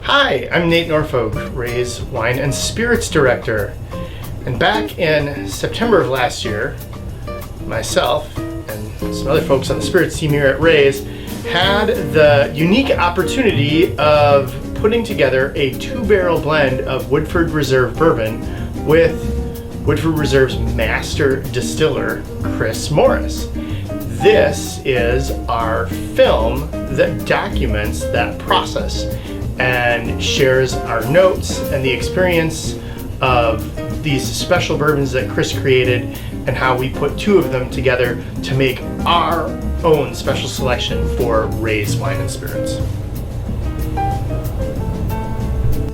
Hi, I'm Nate Norfolk, Ray's Wine and Spirits Director. And back in September of last year, myself and some other folks on the spirits team here at Ray's had the unique opportunity of putting together a 2-barrel blend of Woodford Reserve bourbon with Woodford Reserve's master distiller, Chris Morris. This is our film that documents that process and shares our notes and the experience of these special bourbons that Chris created and how we put 2 of them together to make our own special selection for Ray's Wine and Spirits.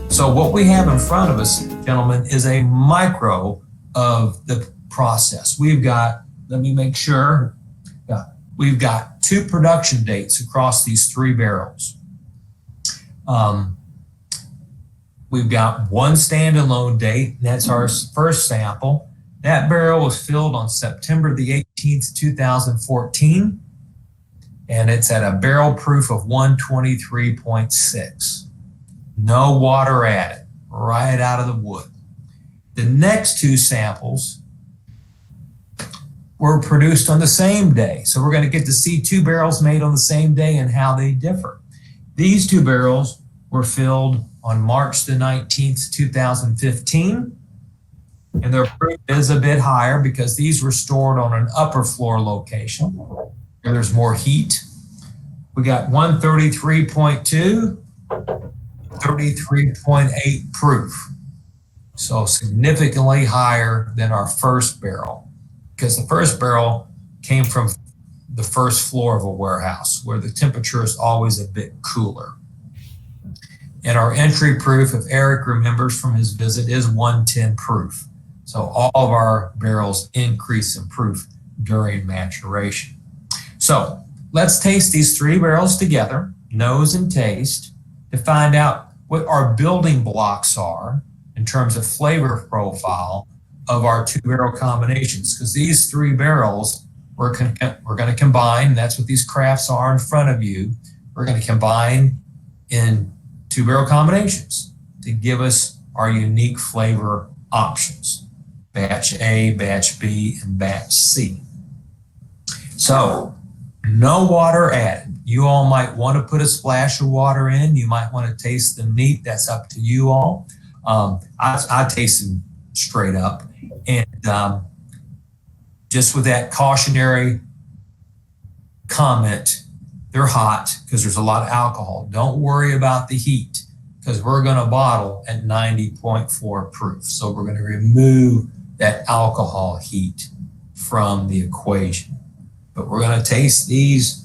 So what we have in front of us, gentlemen, is a micro of the process. We've got, let me make sure, we've got 2 production dates across these 3 barrels. We've got 1 standalone date, and that's our first sample. That barrel was filled on September the 18th, 2014, and it's at a barrel proof of 123.6. No water added, right out of the wood. The next 2 samples were produced on the same day. So we're going to get to see 2 barrels made on the same day and how they differ. These 2 barrels were filled on March the 19th, 2015. And their proof is a bit higher because these were stored on an upper floor location where there's more heat. We got 133.2, 33.8 proof. So significantly higher than our first barrel, because the first barrel came from the first floor of a warehouse where the temperature is always a bit cooler. And our entry proof, if Eric remembers from his visit, is 110 proof. So all of our barrels increase in proof during maturation. So let's taste these 3 barrels together, nose and taste, to find out what our building blocks are in terms of flavor profile of our 2-barrel combinations. Because these 3 barrels we're going to combine, that's what these crafts are in front of you. We're going to combine in 2-barrel combinations to give us our unique flavor options. Batch A, Batch B, and Batch C. So, no water added. You all might want to put a splash of water in. You might want to taste the meat. That's up to you all. I taste them straight up. And just with that cautionary comment, they're hot because there's a lot of alcohol. Don't worry about the heat because we're going to bottle at 90.4 proof. So we're going to remove that alcohol heat from the equation. But we're going to taste these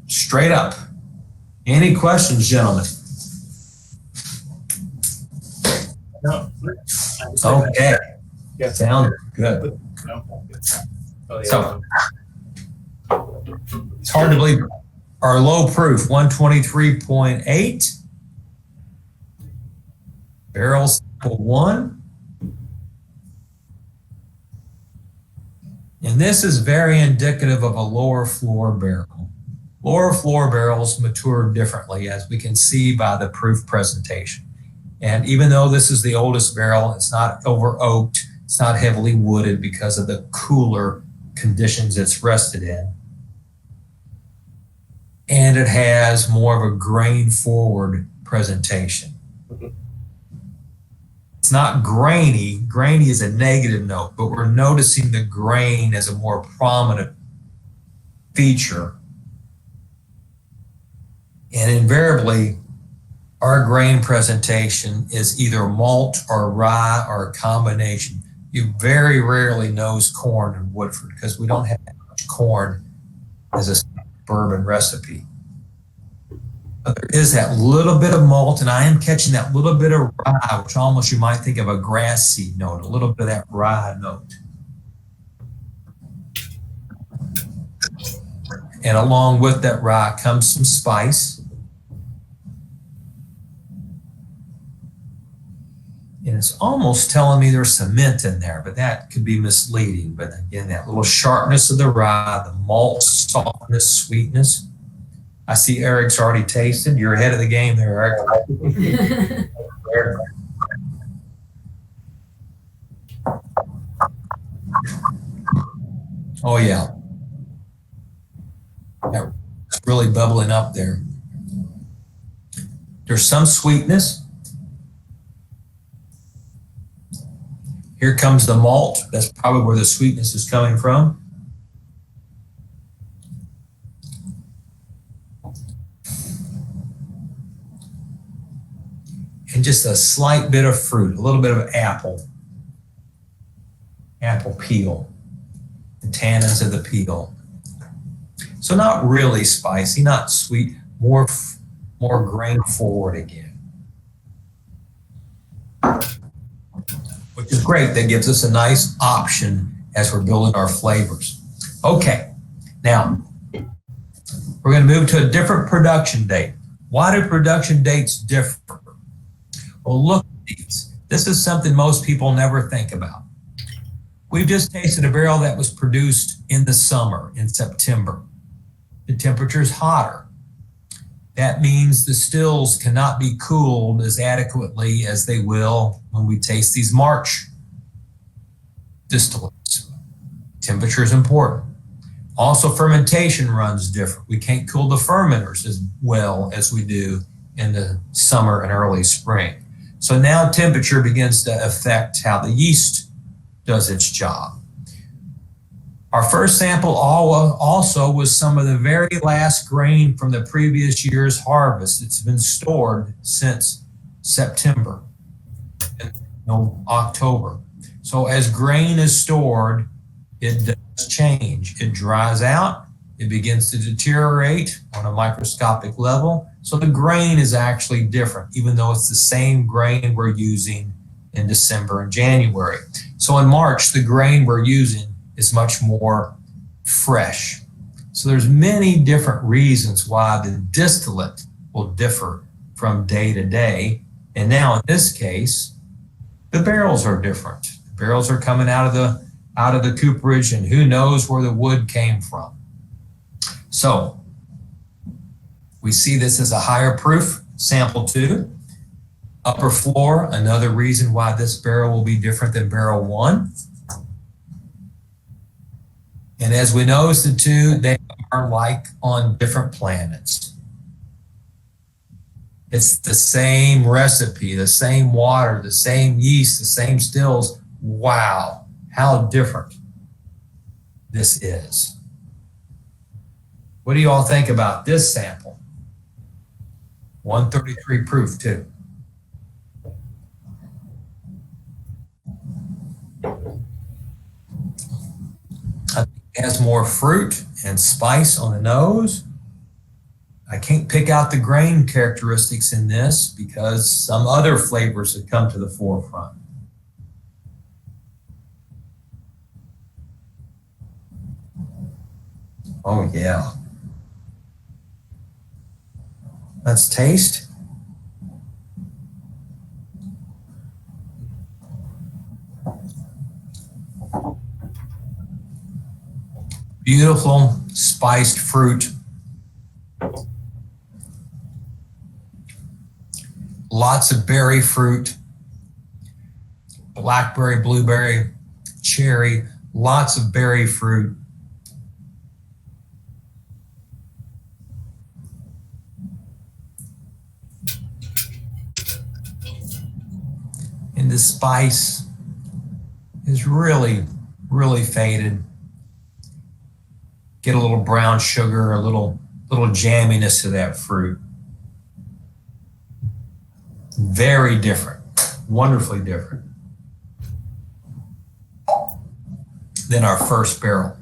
straight up. Any questions, gentlemen? No. Okay. Yeah. Sounds good. So it's hard to believe our low proof 123.8 barrel sample 1. And this is very indicative of a lower floor barrel. Lower floor barrels mature differently, as we can see by the proof presentation. And even though this is the oldest barrel, it's not over oaked, it's not heavily wooded because of the cooler conditions it's rested in. And it has more of a grain forward presentation. It's not grainy. Grainy is a negative note, but we're noticing the grain as a more prominent feature. And invariably, our grain presentation is either malt or rye or a combination. You very rarely nose corn in Woodford because we don't have much corn as a bourbon recipe. But there is that little bit of malt, and I am catching that little bit of rye, which almost you might think of a grass seed note, a little bit of that rye note. And along with that rye comes some spice. And it's almost telling me there's some mint in there, but that could be misleading. But again, that little sharpness of the rye, the malt softness, sweetness. I see Eric's already tasted. You're ahead of the game there, Eric. Oh, yeah. It's really bubbling up there. There's some sweetness. Here comes the malt. That's probably where the sweetness is coming from. And just a slight bit of fruit, a little bit of apple peel, the tannins of the peel. So not really spicy, not sweet, more grain forward again, which is great. That gives us a nice option as we're building our flavors. Okay, now we're going to move to a different production date. Why do production dates differ? Well, look at these. This is something most people never think about. We've just tasted a barrel that was produced in the summer, in September. The temperature is hotter. That means the stills cannot be cooled as adequately as they will when we taste these March distillates. Temperature is important. Also, fermentation runs different. We can't cool the fermenters as well as we do in the summer and early spring. So now temperature begins to affect how the yeast does its job. Our first sample also was some of the very last grain from the previous year's harvest. It's been stored since September and October. So as grain is stored, it does change. It dries out, it begins to deteriorate on a microscopic level. So the grain is actually different, even though it's the same grain we're using in December and January. So in March, the grain we're using is much more fresh. So there's many different reasons why the distillate will differ from day to day. And now in this case, the barrels are different. The barrels are coming out of the cooperage, and who knows where the wood came from. So we see this as a higher proof, sample 2. Upper floor, another reason why this barrel will be different than barrel 1. And as we know, the two, they are like on different planets. It's the same recipe, the same water, the same yeast, the same stills. Wow, how different this is. What do you all think about this sample? 133 proof too. I think it has more fruit and spice on the nose. I can't pick out the grain characteristics in this because some other flavors have come to the forefront. Oh yeah. Let's taste. Beautiful spiced fruit. Lots of berry fruit. Blackberry, blueberry, cherry, lots of berry fruit. And the spice is really, really faded. Get a little brown sugar, a little jamminess to that fruit. Very different, wonderfully different than our first barrel.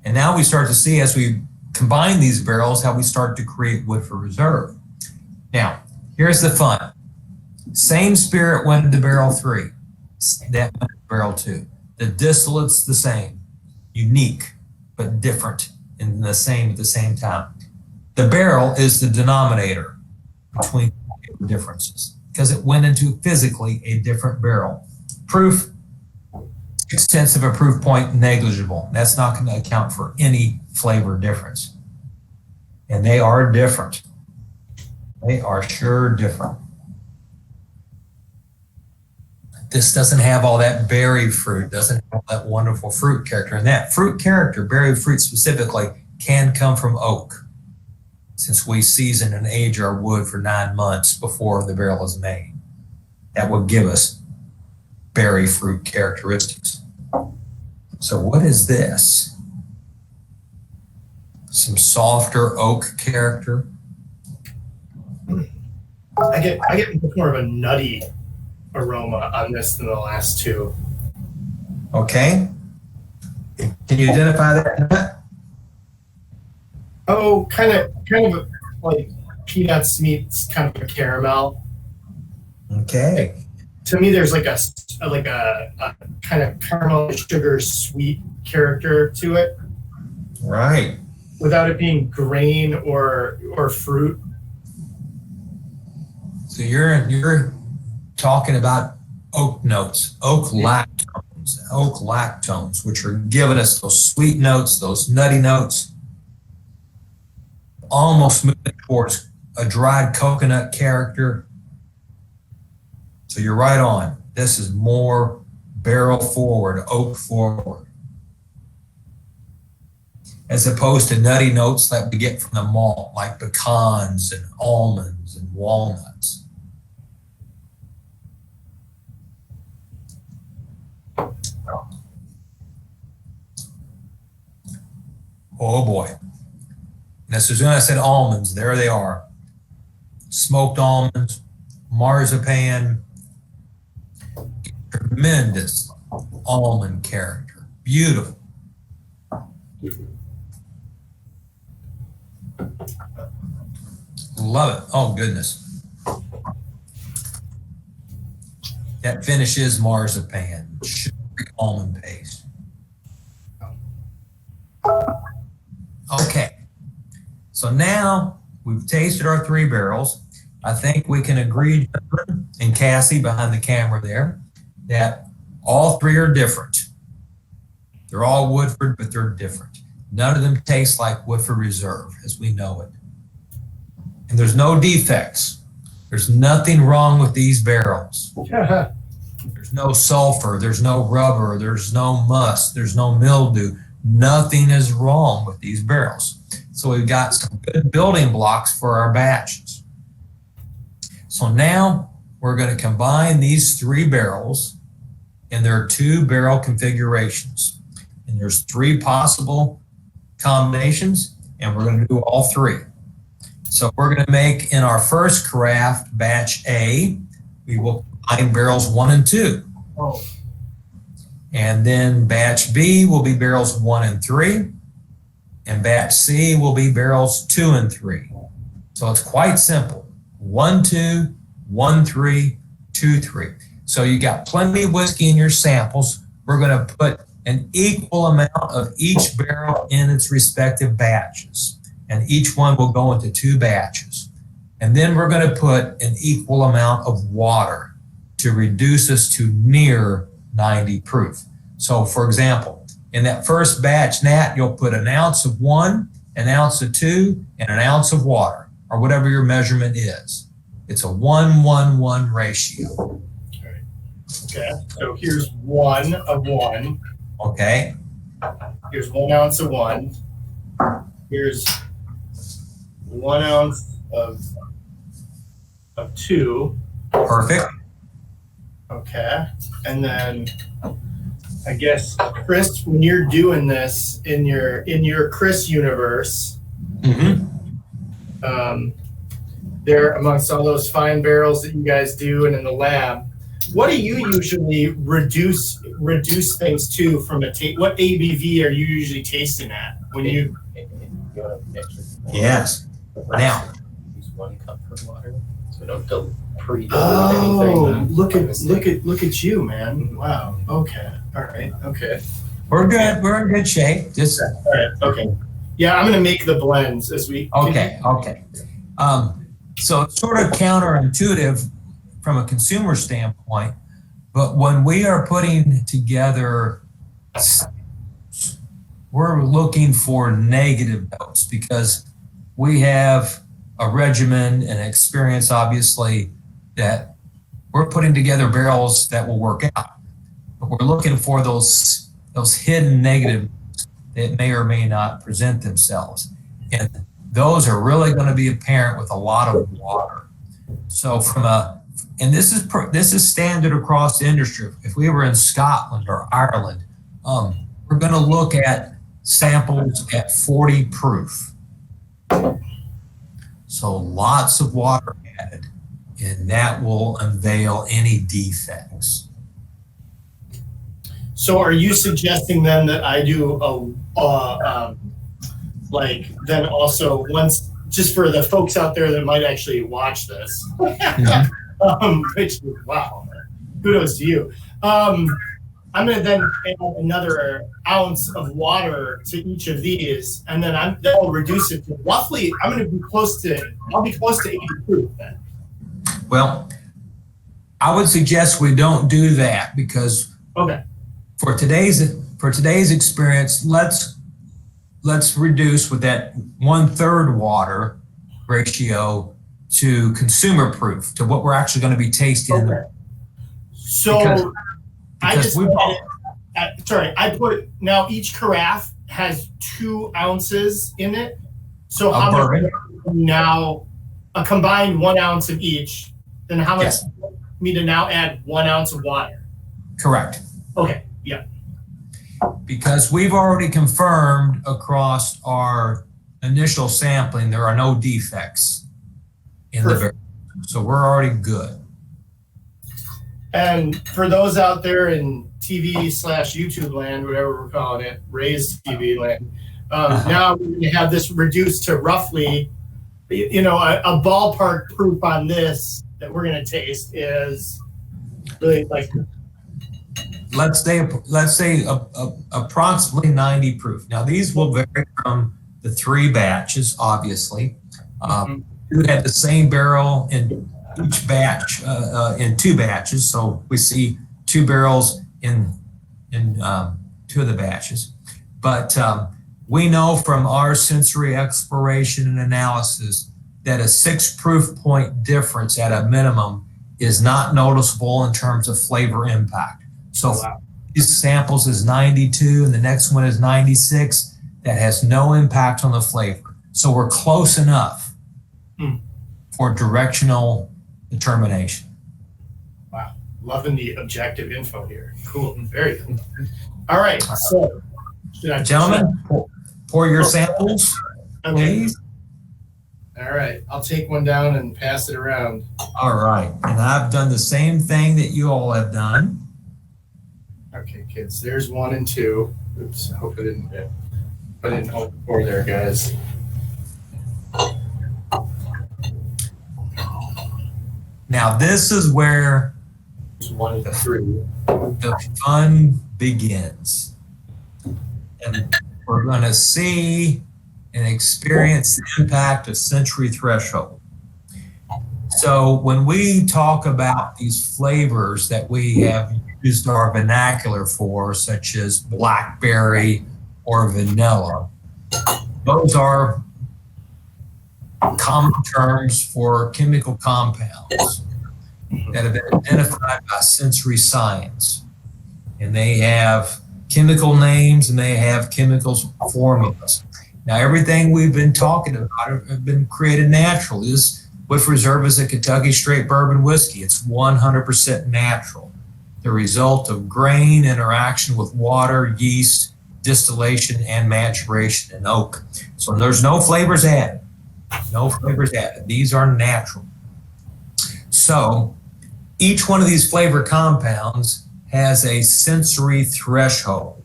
And now we start to see, as we combine these barrels, how we start to create Woodford Reserve. Now, here's the fun. Same spirit went into barrel 3, that went into barrel 2. The distillate's the same, unique, but different in the same at the same time. The barrel is the denominator between the differences because it went into physically a different barrel. Proof, 6/10 of a proof point, negligible. That's not going to account for any flavor difference. And they are different. They are sure different. This doesn't have all that berry fruit, doesn't have that wonderful fruit character. And that fruit character, berry fruit specifically, can come from oak, since we season and age our wood for 9 months before the barrel is made. That will give us berry fruit characteristics. So what is this? Some softer oak character. I get much more of a nutty aroma on this than the last two. Okay. Can you identify that nut? Oh, kind of like peanuts meets kind of a caramel. Okay. To me, there's like a kind of caramel sugar sweet character to it, Right. without it being grain or fruit. So you're talking about oak notes, oak lactones, which are giving us those sweet notes, those nutty notes, almost moving towards a dried coconut character. So you're right on. This is more barrel forward, oak forward, as opposed to nutty notes that we get from the malt, like pecans and almonds and walnuts. Oh boy. And as soon as I said almonds, there they are. Smoked almonds, marzipan, tremendous almond character. Beautiful. Love it. Oh, goodness. That finish is marzipan, sugary almond paste. Okay. So now we've tasted our 3 barrels. I think we can agree, Jonathan and Cassie behind the camera there, that all 3 are different. They're all Woodford, but they're different. None of them taste like Woodford Reserve as we know it. And there's no defects. There's nothing wrong with these barrels. There's no sulfur, there's no rubber, there's no must, there's no mildew. Nothing is wrong with these barrels. So we've got some good building blocks for our batches. So now we're going to combine these 3 barrels in their 2 barrel configurations. And there's 3 possible combinations, and we're going to do all 3. So we're going to make in our first craft, batch A, we will combine barrels 1 and 2. Oh. And then batch B will be barrels 1 and 3. And batch C will be barrels 2 and 3. So it's quite simple. 1, 2, 1, 3, 2, 3. So you got plenty of whiskey in your samples. We're going to put an equal amount of each barrel in its respective batches. And each one will go into 2 batches. And then we're going to put an equal amount of water to reduce us to near 90 proof. So for example, in that first batch, Nat, you'll put an ounce of 1, an ounce of 2, and an ounce of water, or whatever your measurement is. It's a 1-1-1 ratio. Okay. Okay. So here's 1 of 1. Okay. Here's 1 ounce of 1. Here's 1 ounce of 2. Perfect. Okay. And then I guess, Chris, when you're doing this in your Chris universe, there amongst all those fine barrels that you guys do and in the lab, what do you usually reduce things to from a what ABV are you usually tasting at when you? Yes. Now, use 1 cup for water, so don't pre-dilute Oh, anything. look at you, man! Wow. Okay. All right. Okay. we're good. We're in good shape. Just All right. Okay. Yeah, I'm gonna make the blends as we. okay. Okay. So it's sort of counterintuitive from a consumer standpoint, but when we are putting together, we're looking for negative notes because we have a regimen and experience, obviously, that we're putting together barrels that will work out. But we're looking for those hidden negatives that may or may not present themselves. And those are really going to be apparent with a lot of water. So and this is standard across the industry. If we were in Scotland or Ireland, we're going to look at samples at 40 proof. So lots of water added, and that will unveil any defects. So are you suggesting then that I do then also once, just for the folks out there that might actually watch this, which, wow, kudos to you. I'm going to then add another ounce of water to each of these, and then I'll reduce it to roughly, I'll be close to 80 proof then. Well, I would suggest we don't do that because for today's experience, let's reduce with that 1/3 water ratio to consumer proof, to what we're actually going to be tasting. So I put, now each carafe has 2 ounces in it. So how much now, a combined 1 ounce of each, then how much me to now add 1 ounce of water? Correct. Okay, yeah. Because we've already confirmed across our initial sampling, there are no defects in the barrel. So we're already good. And for those out there in TV/YouTube land, whatever we're calling it, Ray's TV land, now we're going to have this reduced to roughly, a ballpark proof on this that we're going to taste is really like, let's say approximately 90 proof. Now these will vary from the 3 batches, obviously. We had the same barrel in each batch, in 2 batches. So we see 2 barrels in 2 of the batches. But we know from our sensory exploration and analysis that a 6 proof point difference at a minimum is not noticeable in terms of flavor impact. So these samples is 92 and the next one is 96. That has no impact on the flavor. So we're close enough for directional determination. Wow, loving the objective info here. Cool, very cool. All right, so gentlemen, pour your samples, please. All right, I'll take one down and pass it around. All right, and I've done the same thing that you all have done. Okay, kids, there's 1 and 2. Oops, I hope I didn't hold the 4 there, guys. Now this is where 1 and 3. the fun begins. And we're going to see and experience the impact of sensory threshold. So when we talk about these flavors that we have used our vernacular for, such as blackberry or vanilla, those are common terms for chemical compounds that have been identified by sensory science. And they have chemical names and they have chemicals formulas. Now, everything we've been talking about have been created naturally. This Woodford Reserve is a Kentucky straight bourbon whiskey. It's 100% natural. The result of grain interaction with water, yeast, distillation, and maturation in oak. So there's no flavors added. No flavors added. These are natural. So each one of these flavor compounds has a sensory threshold.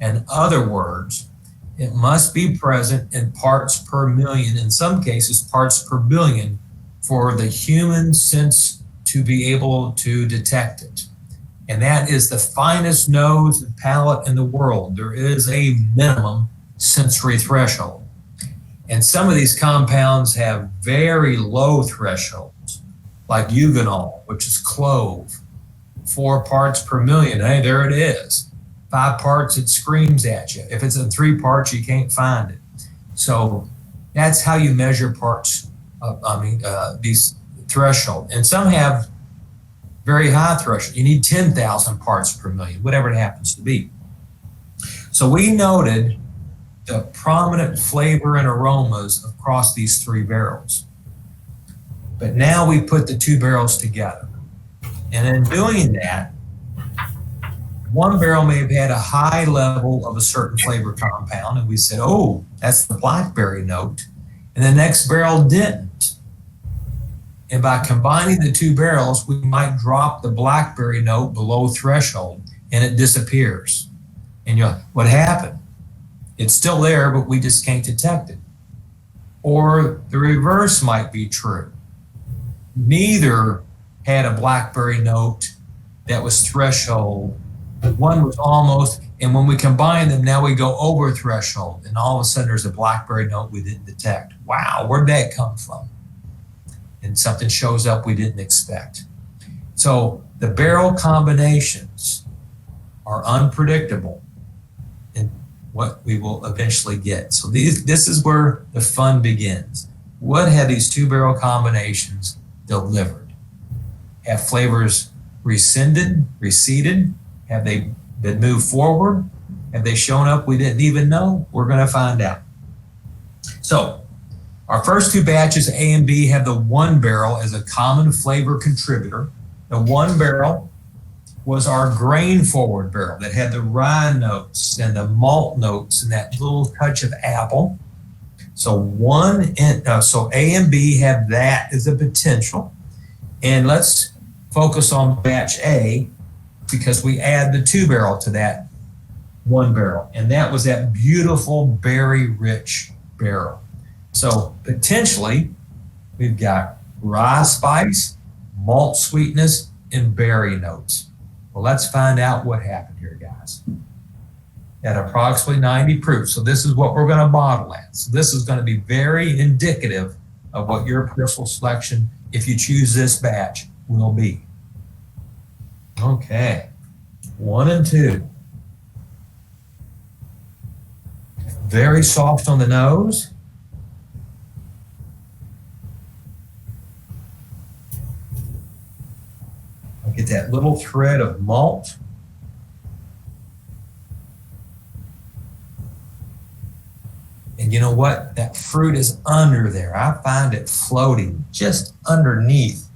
In other words, it must be present in parts per million, in some cases parts per billion, for the human sense to be able to detect it. And that is the finest nose and palate in the world. There is a minimum sensory threshold. And some of these compounds have very low thresholds, like eugenol, which is clove, 4 parts per million. Hey, there it is. 5 parts, it screams at you. If it's in 3 parts, you can't find it. So That's how you measure parts these threshold. And some have very high threshold. You need 10,000 parts per million, whatever it happens to be. So we noted the prominent flavor and aromas across these 3 barrels. But now we put the 2 barrels together. And in doing that, one barrel may have had a high level of a certain flavor compound, and we said, oh, that's the blackberry note. And the next barrel didn't. And by combining the 2 barrels, we might drop the blackberry note below threshold, and it disappears. And you're like, what happened? It's still there, but we just can't detect it. Or the reverse might be true. Neither had a blackberry note that was threshold. One was almost, and when we combine them, now we go over threshold, and all of a sudden there's a blackberry note we didn't detect. Wow, where'd that come from? And something shows up we didn't expect. So the barrel combinations are unpredictable in what we will eventually get. So this is where the fun begins. What have these 2 barrel combinations delivered? Have flavors receded? Have they been moved forward? Have they shown up we didn't even know? We're going to find out. So our first 2 batches, A and B, have the 1 barrel as a common flavor contributor. The 1 barrel was our grain forward barrel that had the rye notes and the malt notes and that little touch of apple. So so A and B have that as a potential. And let's focus on batch A, because we add the 2 barrel to that 1 barrel. And that was that beautiful berry rich barrel. So potentially we've got rye spice, malt sweetness, and berry notes. Well, let's find out what happened here, guys. At approximately 90 proof. So this is what we're going to bottle at. So this is going to be very indicative of what your personal selection, if you choose this batch, will be. Okay, 1 and 2. Very soft on the nose. I'll get that little thread of malt. And you know what? That fruit is under there. I find it floating just underneath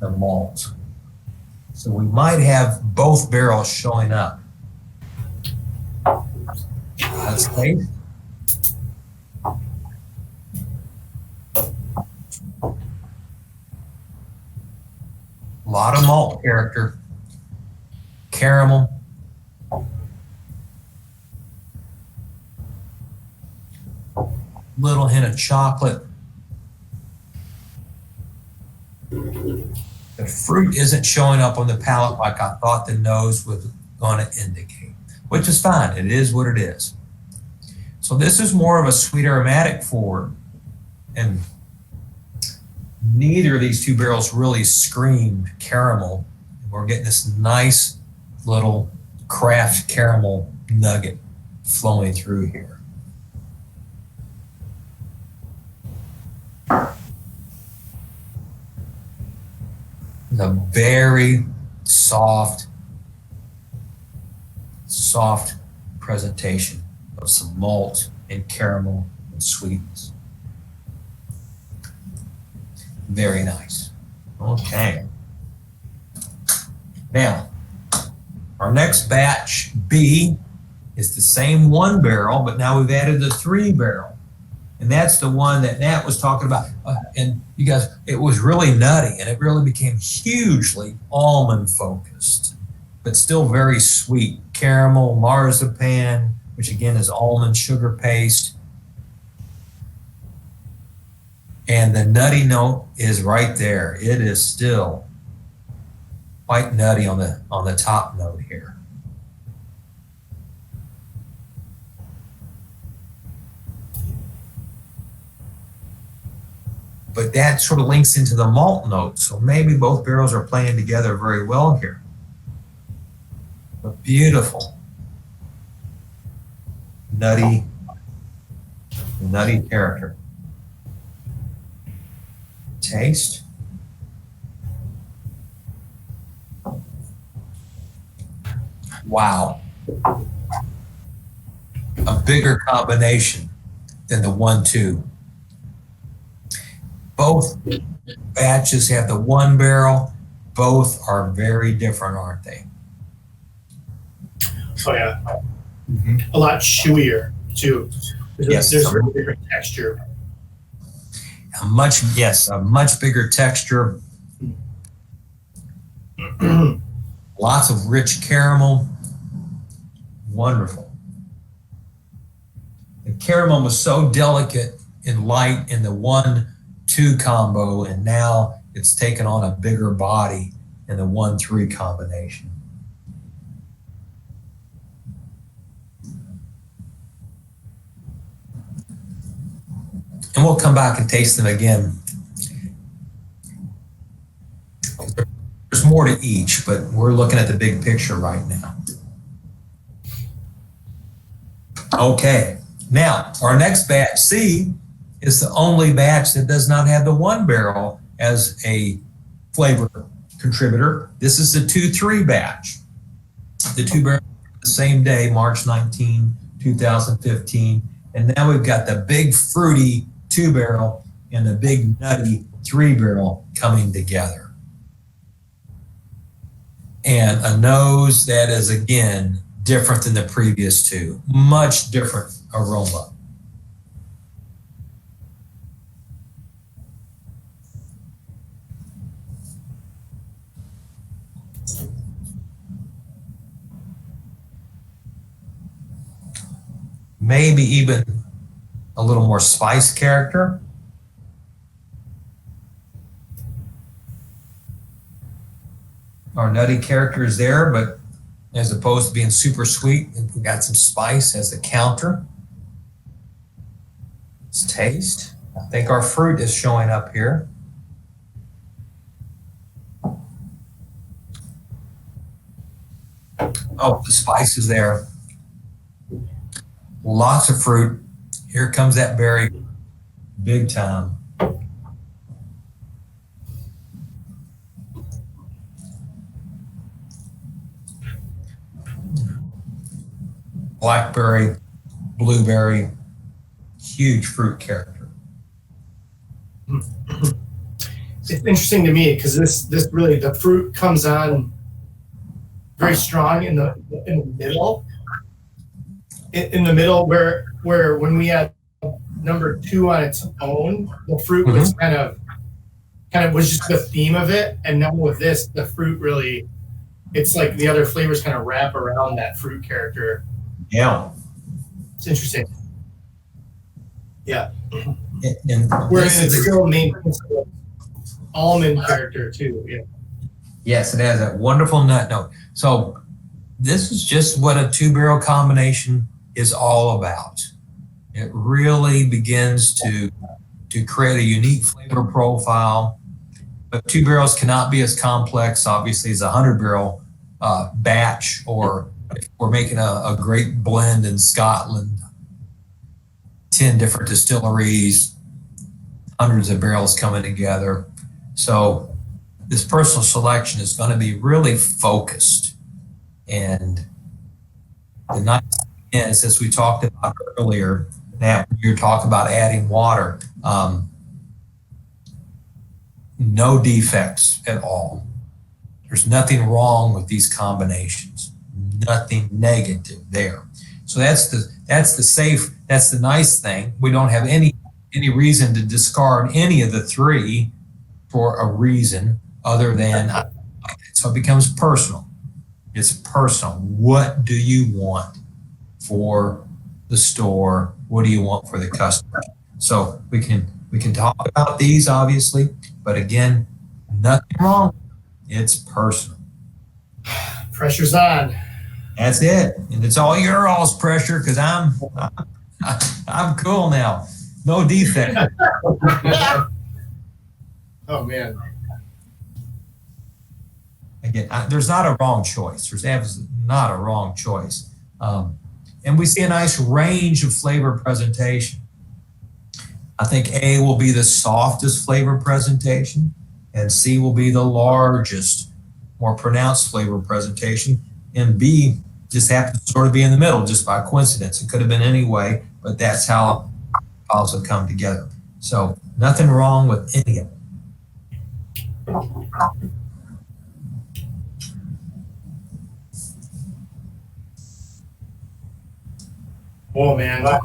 the malt. So we might have both barrels showing up. Let's taste. A lot of malt character, caramel. Little hint of chocolate. The fruit isn't showing up on the palate like I thought the nose was going to indicate, which is fine. It is what it is. So this is more of a sweet aromatic forward, and neither of these 2 barrels really screamed caramel. We're getting this nice little craft caramel nugget flowing through here. The very soft presentation of some malt and caramel and sweetness. Very nice. Okay. Now, our next batch, B, is the same 1 barrel, but now we've added the 3 barrel. And that's the one that Nat was talking about. And you guys, it was really nutty, and it really became hugely almond focused, but still very sweet. Caramel, marzipan, which again is almond sugar paste. And the nutty note is right there. It is still quite nutty on the top note here. But that sort of links into the malt note. So maybe both barrels are playing together very well here. But beautiful, nutty, Nutty character. Taste. Wow. A bigger combination than the 1-2. Both batches have the 1 barrel. Both are very different, aren't they? Oh yeah. A lot chewier too. Yes. There's a different texture. A much bigger texture. Lots of rich caramel. Wonderful. The caramel was so delicate and light in the 1-2 combo, and now it's taken on a bigger body in the 1-3 combination. And we'll come back and taste them again. There's more to each, but we're looking at the big picture right now. Okay, now our next batch, C, is the only batch that does not have the 1 barrel as a flavor contributor. This is the 2-3 batch. The 2 barrel the same day, March 19, 2015. And now we've got the big fruity 2 barrel and the big nutty 3 barrel coming together. And a nose that is, again, different than the previous 2. Much different aroma. Maybe even a little more spice character. Our nutty character is there, but as opposed to being super sweet, we got some spice as a counter. Let's taste. I think our fruit is showing up here. Oh, the spice is there. Lots of fruit. Here comes that berry, big time. Blackberry, blueberry, huge fruit character. It's interesting to me because this really, the fruit comes on very strong in the middle. In the middle where when we had number 2 on its own, the fruit was kind of was just the theme of it. And now with this, the fruit really, it's like the other flavors kind of wrap around that fruit character. Yeah. It's interesting. Yeah. And whereas it's still maintains the almond character too. Yeah. Yes, it has that wonderful nut note. So this is just what a 2 barrel combination is all about. It really begins to create a unique flavor profile. But 2 barrels cannot be as complex, obviously, as a 100 barrel batch, or if we're making a great blend in Scotland, 10 different distilleries, hundreds of barrels coming together. So this personal selection is going to be really focused. And the nice thing is, as we talked about earlier, that when you're talking about adding water, no defects at all. There's nothing wrong with these combinations, nothing negative there. So that's the safe, that's the nice thing. We don't have any reason to discard any of the 3 for a reason other than, so it becomes personal. It's personal. What do you want for the store? What do you want for the customer? So we can talk about these, obviously, but again, nothing wrong. It's personal. Pressure's on. That's it. And it's all your all's pressure, because I'm cool now. No defect. Oh man. Again, there's not a wrong choice. There's absolutely not a wrong choice. And we see a nice range of flavor presentation. I think A will be the softest flavor presentation, and C will be the largest, more pronounced flavor presentation, and B just happens to sort of be in the middle just by coincidence. It could have been any way, but that's how files have come together. So nothing wrong with any of them. Oh man, now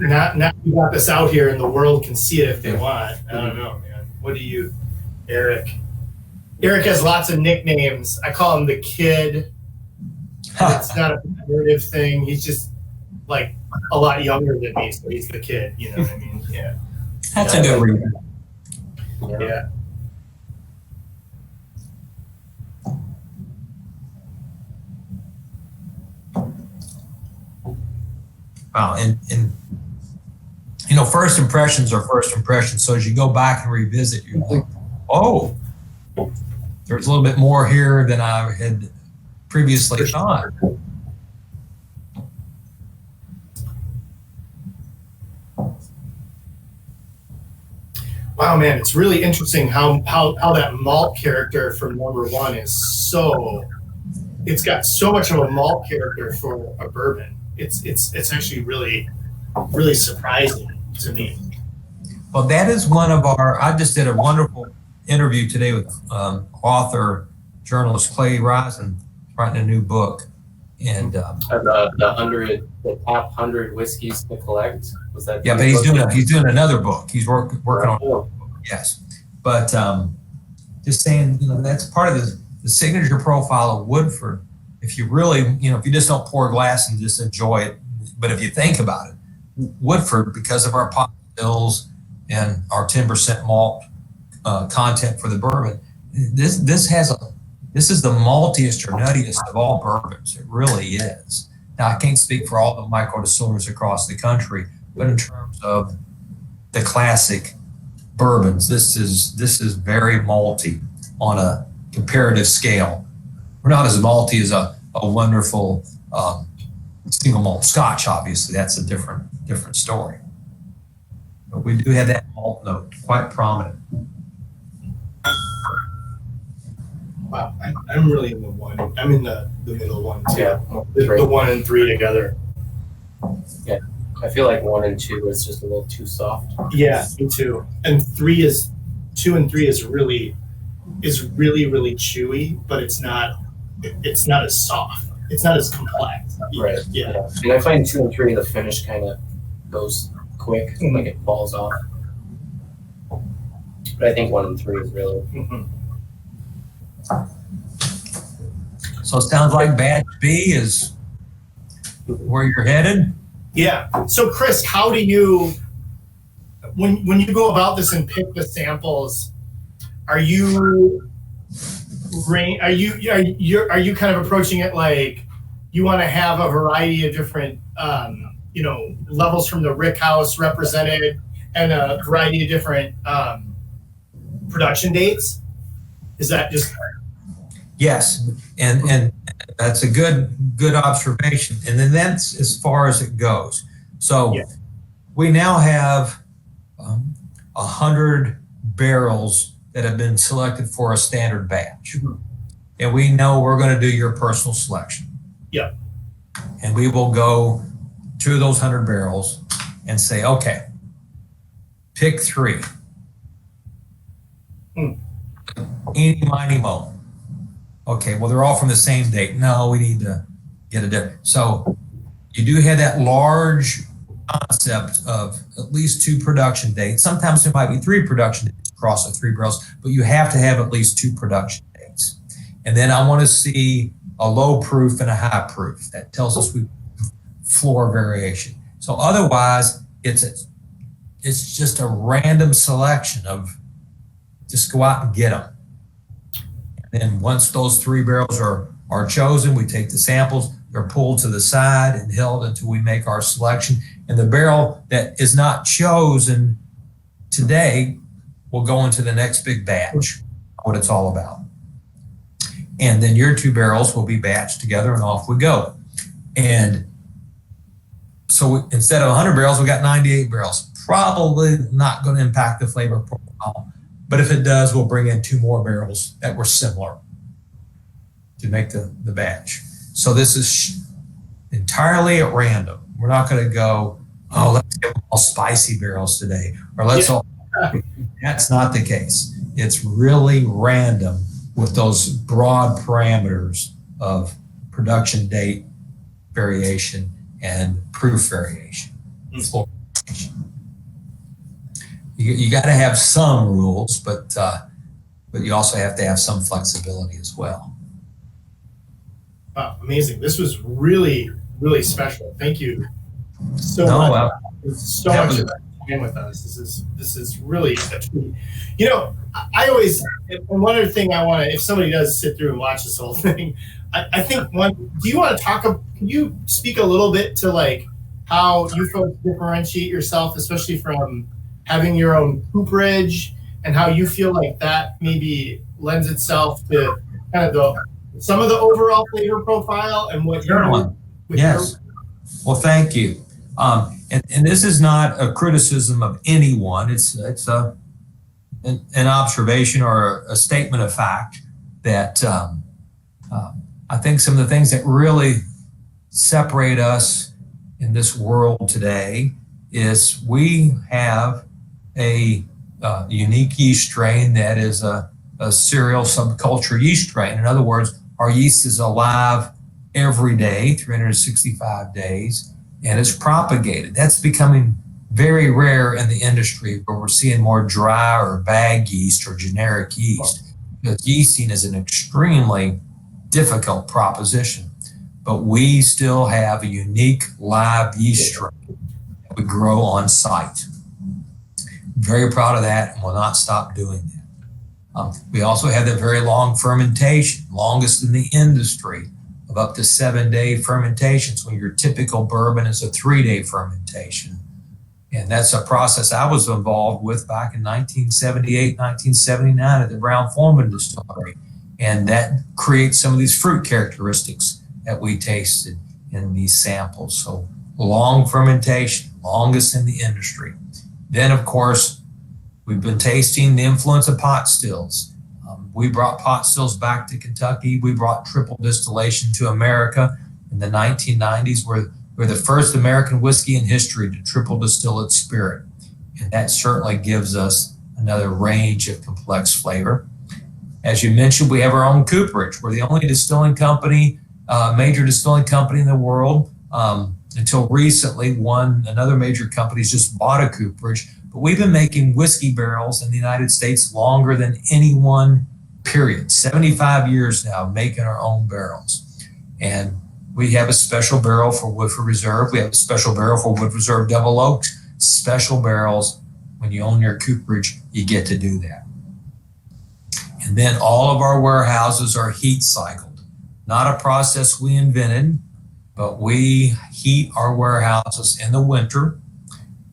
you got this out here and the world can see it if they want. I don't know, man. What do you, Eric? Eric has lots of nicknames. I call him the kid. It's not a competitive thing. He's just like a lot younger than me, so he's the kid. You know what I mean? Yeah. That's a good reason. Yeah. Wow, and you know, first impressions are first impressions. So as you go back and revisit, you're like, oh, there's a little bit more here than I had previously thought. Wow, man, it's really interesting how that malt character from number one is it's got so much of a malt character for a bourbon. It's actually really, really surprising to me. Well, that is one of I just did a wonderful interview today with author, journalist Clay Risen, writing a new book. And the top 100 whiskeys to collect. Was that? Yeah, but he's doing another book. He's working on. Yes, but just saying, you know, that's part of the signature profile of Woodford. If you really, you know, if you just don't pour a glass and just enjoy it, but if you think about it, Woodford, because of our pot stills and our 10% malt content for the bourbon, this is the maltiest or nuttiest of all bourbons. It really is. Now, I can't speak for all the micro distilleries across the country, but in terms of the classic bourbons, this is very malty on a comparative scale. We're not as malty as a wonderful single malt Scotch. Obviously, that's a different story. But we do have that malt note quite prominent. Wow, I'm really in the one. I'm in the middle one too. Yeah, the 1 and 3 together. Yeah, I feel like 1 and 2 is just a little too soft. Yeah, me too. And 2 and 3 is really chewy, but it's not as soft. It's not as complex. Right. Yeah. And I find 2 and 3, the finish kind of goes quick, like it falls off. But I think 1 and 3 is really. Mm-hmm. So it sounds like batch B is where you're headed. Yeah. So Chris, how do you, when you go about this and pick the samples, are you kind of approaching it like you want to have a variety of different levels from the rick house represented and a variety of different production dates? Is that just? Yes, and that's a good observation. And then that's as far as it goes. So we now have 100 barrels that have been selected for a standard batch. Mm-hmm. And we know we're going to do your personal selection. Yeah. And we will go to those 100 barrels and say, okay, pick 3. Eeny, miny, mo. Okay, well, they're all from the same date. No, we need to get a different. So you do have that large concept of at least 2 production dates. Sometimes there might be 3 production dates across the 3 barrels, but you have to have at least 2 production dates. And then I want to see a low proof and a high proof. That tells us we floor variation. So otherwise, it's just a random selection of just go out and get them. And then once those 3 barrels are chosen, we take the samples, they're pulled to the side and held until we make our selection. And the barrel that is not chosen today will go into the next big batch, what it's all about. And then your 2 barrels will be batched together and off we go. And so instead of 100 barrels, we got 98 barrels. probably not going to impact the flavor profile. But if it does, we'll bring in 2 more barrels that were similar to make the batch. So this is entirely at random. We're not going to go, oh, let's get all spicy barrels today, or let's all. That's not the case. It's really random with those broad parameters of production date variation and proof variation. You got to have some rules, but you also have to have some flexibility as well. Wow, amazing! This was really, really special. Thank you so much. So much of that time with us. This is really a treat. You know, I always, and one other thing I want to, if somebody does sit through and watch this whole thing, I think do you want to can you speak a little bit to like how you folks differentiate yourself, especially from having your own cooperage, and how you feel like that maybe lends itself to kind of some of the overall flavor profile and what you're doing? Yes. Well, thank you. And this is not a criticism of anyone. It's an observation or a statement of fact that I think some of the things that really separate us in this world today is we have a unique yeast strain that is a cereal subculture yeast strain. In other words, our yeast is alive every day, 365 days, and it's propagated. That's becoming very rare in the industry, where we're seeing more dry or bag yeast or generic yeast. Because yeasting is an extremely difficult proposition, but we still have a unique live yeast strain that we grow on site. Very proud of that, and will not stop doing that. We also have that very long fermentation, longest in the industry, of up to 7-day fermentations, when your typical bourbon is a 3-day fermentation. And that's a process I was involved with back in 1978, 1979 at the Brown-Forman Distillery. And that creates some of these fruit characteristics that we tasted in these samples. So long fermentation, longest in the industry. Then, of course, we've been tasting the influence of pot stills. We brought pot stills back to Kentucky. We brought triple distillation to America in the 1990s. We're the first American whiskey in history to triple distill its spirit. And that certainly gives us another range of complex flavor. As you mentioned, we have our own cooperage. We're the only distilling company, major distilling company in the world. Until recently, another major company's just bought a cooperage. But we've been making whiskey barrels in the United States longer than anyone, period. 75 years now, making our own barrels. And we have a special barrel for Woodford Reserve. We have a special barrel for Woodford Reserve Double Oak. Special barrels. When you own your cooperage, you get to do that. And then all of our warehouses are heat cycled. Not a process we invented, but we heat our warehouses in the winter.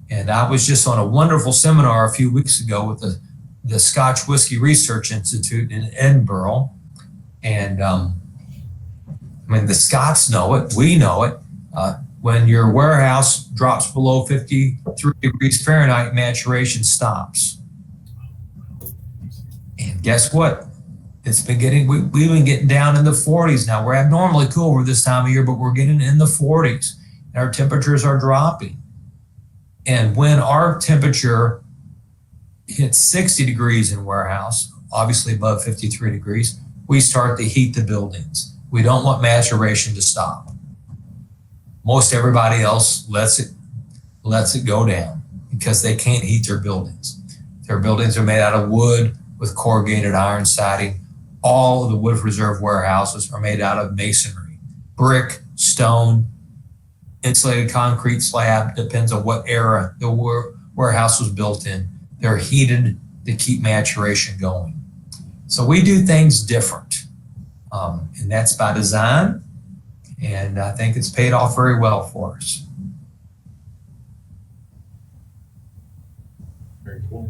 And I was just on a wonderful seminar a few weeks ago with the Scotch Whisky Research Institute in Edinburgh. And the Scots know it, we know it. When your warehouse drops below 53 degrees Fahrenheit, maturation stops. And guess what? We've been getting down in the 40s now. We're abnormally cool over this time of year, but we're getting in the 40s. And our temperatures are dropping. And when our temperature hits 60 degrees in warehouse, obviously above 53 degrees, we start to heat the buildings. We don't want maturation to stop. Most everybody else lets it go down because they can't heat their buildings. Their buildings are made out of wood with corrugated iron siding. All of the Woodford Reserve warehouses are made out of masonry, brick, stone, insulated concrete slab, depends on what era the warehouse was built in. They're heated to keep maturation going. So we do things different, and that's by design, and I think it's paid off very well for us. Very cool.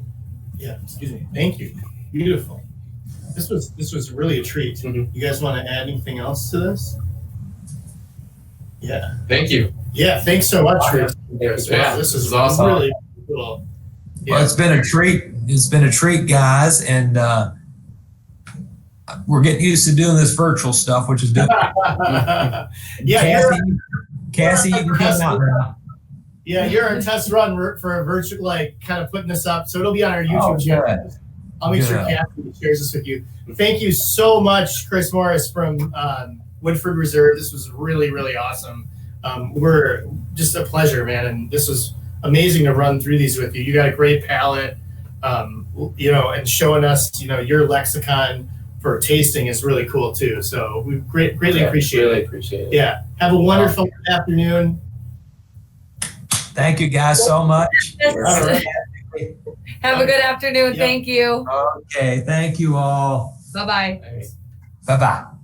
Yeah, excuse me. Thank you. Beautiful. This was really a treat. You guys want to add anything else to this? Yeah. Thank you. Yeah, thanks so much for This this is awesome. really Cool. Well, it's been a treat. It's been a treat, guys, and we're getting used to doing this virtual stuff, which is good. Yeah, Cassie, you can come out now. yeah, you're our test run for a virtual, like, kind of putting this up. So it'll be on our YouTube channel. I'll make sure Cassie shares this with you. Thank you so much, Chris Morris from Woodford Reserve. This was really, really awesome. We're just a pleasure, man. And this was amazing to run through these with you. You got a great palate, and showing us, your lexicon for tasting is really cool too. So we greatly appreciate it. Really appreciate it. Yeah. Have a wonderful afternoon. Thank you guys so much. All right. Have a good afternoon. Yeah. Thank you. Okay, thank you all. Bye-bye. Thanks. Bye-bye.